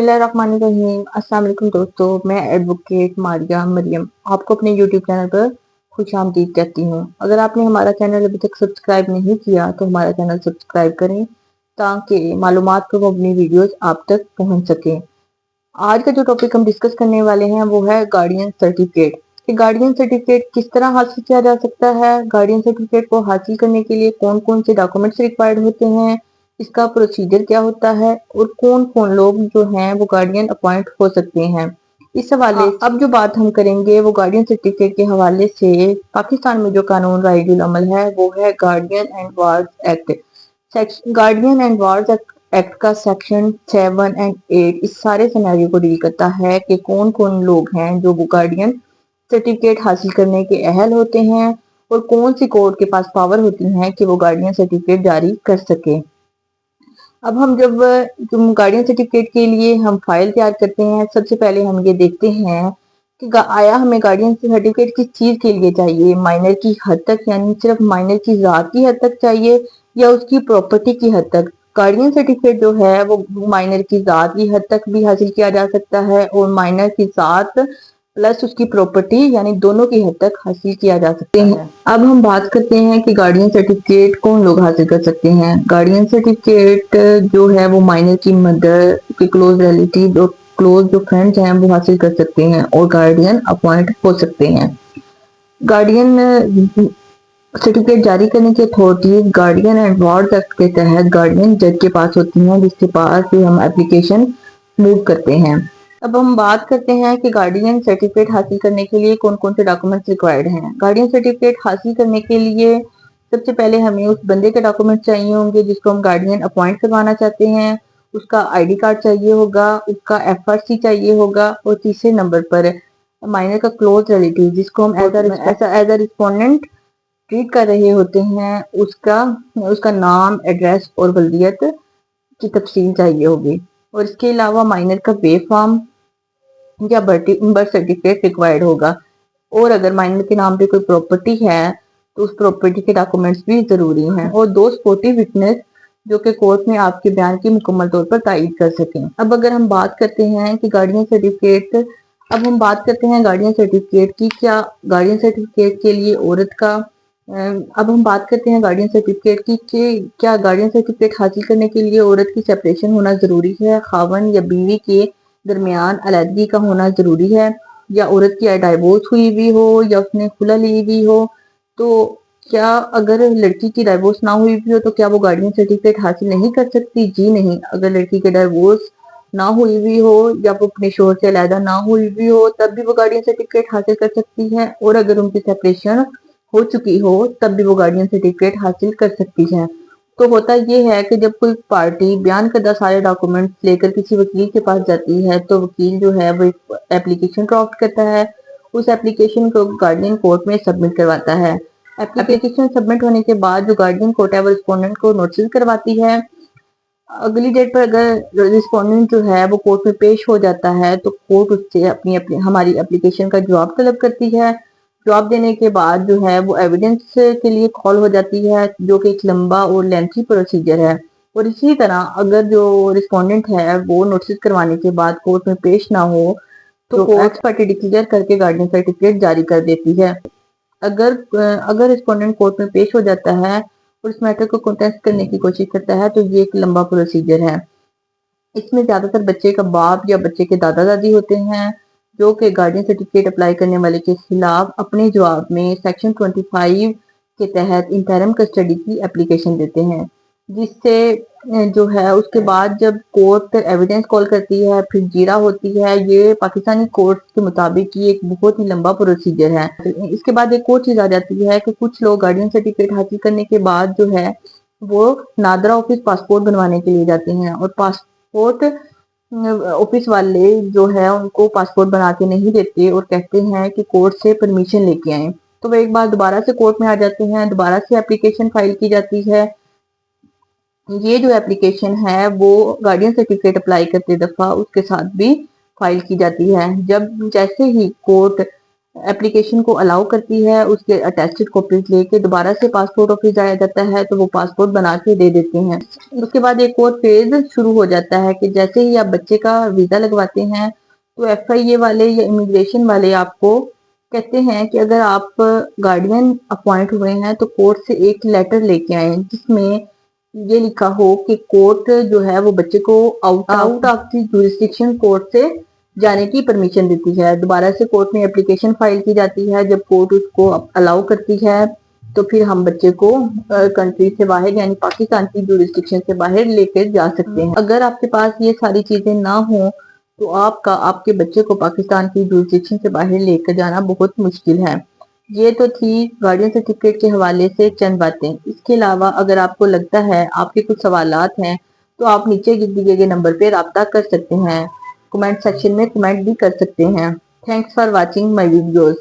बिस्मिल्लाहिर्रहमानिर्रहीम। अस्सलाम वालेकुम दोस्तों, मैं एडवोकेट मारिया मरियम आपको अपने यूट्यूब चैनल पर खुश आमदीद कहती हूँ। अगर आपने हमारा चैनल अभी तक सब्सक्राइब नहीं किया तो हमारा चैनल सब्सक्राइब करें ताकि मालूमात को अपनी वीडियोस आप तक पहुँच सके। आज का जो टॉपिक हम डिस्कस करने वाले हैं वो है गार्डियन सर्टिफिकेट। कि गार्डियन सर्टिफिकेट किस तरह हासिल किया जा सकता है, गार्डियन सर्टिफिकेट को हासिल करने के लिए कौन कौन से डॉक्यूमेंट्स रिक्वायर्ड होते हैं, इसका प्रोसीजर क्या होता है और कौन कौन लोग जो हैं वो गार्डियन अपॉइंट हो सकते हैं। इस हवाले अब जो बात हम करेंगे वो गार्डियन सर्टिफिकेट के हवाले से पाकिस्तान में जो कानून राइजुल अमल है वो है guardian and wars act. Guardian and wars act का सेक्शन 7 एंड 8 इस सारे सिनेरियो को डील करता है कि कौन कौन लोग हैं जो वो गार्डियन सर्टिफिकेट हासिल करने के अहल होते हैं और कौन सी कोर्ट के पास पावर होती है कि वो गार्डियन सर्टिफिकेट जारी कर सके। अब हम जब गार्डियन सर्टिफिकेट के लिए हम फाइल तैयार करते हैं, सबसे पहले हम ये देखते हैं कि आया हमें गार्डियन सर्टिफिकेट किस चीज के लिए चाहिए। माइनर की हद तक, यानी सिर्फ माइनर की जात की हद तक चाहिए या उसकी प्रॉपर्टी की हद तक। गार्डियन सर्टिफिकेट जो है वो माइनर की जात की हद तक भी हासिल किया जा सकता है और माइनर की जात प्लस उसकी प्रॉपर्टी यानी दोनों की हद तक हासिल किया जा सकते हैं। अब हम बात करते हैं कि गार्डियन सर्टिफिकेट कौन लोग हासिल कर सकते हैं। गार्डियन सर्टिफिकेट जो है वो माइनर की मदर के क्लोज रिलेटिव और क्लोज जो फ्रेंड्स हैं वो हासिल कर सकते हैं और गार्डियन अपॉइंट हो सकते हैं। गार्डियन सर्टिफिकेट जारी करने की authority guardian and ward act के तहत गार्डियन जज के पास होती है, जिसके पास भी हम एप्लीकेशन मूव करते हैं। अब हम बात करते हैं कि गार्डियन सर्टिफिकेट हासिल करने के लिए कौन कौन से डॉक्यूमेंट्स रिक्वायर्ड हैं। गार्डियन सर्टिफिकेट हासिल करने के लिए सबसे पहले हमें उस बंदे के डॉक्यूमेंट चाहिए होंगे जिसको हम गार्डियन अपॉइंट करवाना चाहते हैं। उसका आईडी कार्ड चाहिए होगा, उसका एफआरसी चाहिए होगा और तीसरे नंबर पर माइनर का क्लोज रिलेटिव जिसको हम एज अ रिस्पोंडेंट ट्रीट कर रहे होते हैं, उसका उसका नाम, एड्रेस और वल्दियत की तफसील चाहिए होगी। और इसके अलावा माइनर का बे फॉर्म या बर्थ सर्टिफिकेट रिक्वायर्ड होगा। और अगर माइनर के नाम पे कोई प्रॉपर्टी है तो उस प्रॉपर्टी के डॉक्यूमेंट्स भी जरूरी हैं और दो सपोर्टिव विटनेस जो कि कोर्ट में आपके बयान की मुकम्मल तौर पर तायीद कर सकें। अब अगर हम बात करते हैं कि गार्डियन सर्टिफिकेट अब हम बात करते हैं गार्डियन सर्टिफिकेट की। क्या गार्डियन सर्टिफिकेट के लिए औरत का अब हम बात करते हैं गार्डियन सर्टिफिकेट की कि क्या गार्डियन सर्टिफिकेट हासिल करने के लिए औरत की सेपरेशन होना जरूरी है, खावन या बीवी के दरमियान अलहदगी का होना जरूरी है, या औरत की डाइवोर्स हुई हुई हो या उसने खुला ली हुई हो। तो क्या अगर लड़की की डाइवोर्स ना हुई हुई हो तो क्या वो गार्डियन सर्टिफिकेट हासिल नहीं कर सकती? जी नहीं। अगर लड़की के डाइवोर्स ना हुई हुई हो या वो अपने शोहर से अलहदा ना हुई हुई हो तब भी वो गार्डियन सर्टिफिकेट हासिल कर सकती है, और अगर उनकी सेपरेशन हो चुकी हो तब भी वो गार्डियन सर्टिफिकेट हासिल कर सकती है। तो होता ये है कि जब कोई पार्टी बयान करदा सारे डॉक्यूमेंट्स लेकर किसी वकील के पास जाती है तो वकील जो है वो एक एप्लीकेशन ड्राफ्ट करता है। उस एप्लीकेशन को गार्डियन कोर्ट में सबमिट करवाता है। एप्लीकेशन सबमिट होने के बाद जो गार्डियन कोर्ट है वो रिस्पोंडेंट को नोटिस करवाती है। अगली डेट पर अगर रिस्पोंडेंट जो है वो कोर्ट में पेश हो जाता है तो कोर्ट उससे अपनी हमारी एप्लीकेशन का जवाब तलब करती है। जवाब देने के बाद जो है वो एविडेंस के लिए कॉल हो जाती है, जो कि एक लंबा और लेंथी प्रोसीजर है। और इसी तरह अगर जो रिस्पोंडेंट है वो नोटिस करवाने के बाद कोर्ट में पेश ना हो तो कोर्ट पार्टी डिक्लेयर करके गार्डियन सर्टिफिकेट जारी कर देती है। अगर रिस्पोंडेंट कोर्ट में पेश हो जाता है और इस मैटर को कंटेस्ट करने की कोशिश करता है तो ये एक लंबा प्रोसीजर है। इसमें ज्यादातर बच्चे का बाप या बच्चे के दादा दादी होते हैं जो कि गार्डियन सर्टिफिकेट अप्लाई करने वाले के खिलाफ अपने जवाब में सेक्शन 25 के तहत इंटरम कस्टडी की एप्लीकेशन देते हैं, जिससे जो है उसके बाद जब कोर्ट एविडेंस कॉल करती है फिर जीरा होती है। ये पाकिस्तानी कोर्ट के मुताबिक ये एक बहुत ही लंबा प्रोसीजर है। इसके बाद एक और चीज आ जाती है कि कुछ लोग गार्डियन सर्टिफिकेट हासिल करने के बाद जो है वो नादरा ऑफिस पासपोर्ट बनवाने के लिए जाते हैं और पासपोर्ट ऑफिस वाले जो है उनको पासपोर्ट बना के नहीं देते और कहते हैं कि कोर्ट से परमिशन लेके आए। तो वो एक बार दोबारा से कोर्ट में आ जाते हैं, दोबारा से एप्लीकेशन फाइल की जाती है। ये जो एप्लीकेशन है वो गार्डियन सर्टिफिकेट अप्लाई करते दफा उसके साथ भी फाइल की जाती है। जब जैसे ही कोर्ट एप्लीकेशन को अलाउ करती है, उसके अटैच्ड कॉपीज लेके दोबारा से पासपोर्ट ऑफिस जाया जाता है तो वो पासपोर्ट बना के दे देते हैं। उसके बाद एक और फेज शुरू हो जाता है कि जैसे ही आप बच्चे का वीजा लगवाते हैं तो FIA वाले या इमिग्रेशन वाले आपको कहते हैं कि अगर आप गार्डियन अपॉइंट हुए हैं तो कोर्ट से एक लेटर लेके आए जिसमें ये लिखा हो कि कोर्ट जो है वो बच्चे को out of the jurisdiction court से जाने की परमिशन देती है। दोबारा से कोर्ट में एप्लीकेशन फाइल की जाती है। जब कोर्ट उसको अलाउ करती है तो फिर हम बच्चे को कंट्री से बाहर यानी पाकिस्तान की जुरिस्डिक्शन से बाहर लेकर जा सकते हैं। अगर आपके पास ये सारी चीजें ना हो तो आपके बच्चे को पाकिस्तान की जुरिस्डिक्शन से बाहर लेकर जाना बहुत मुश्किल है। ये तो थी गार्डियन सर्टिफिकेट के हवाले से चंद बातें। इसके अलावा अगर आपको लगता है आपके कुछ सवालात हैं तो आप नीचे दिए गए नंबर पे राब्ता कर सकते हैं। कमेंट सेक्शन में कमेंट भी कर सकते हैं। Thanks for watching my videos.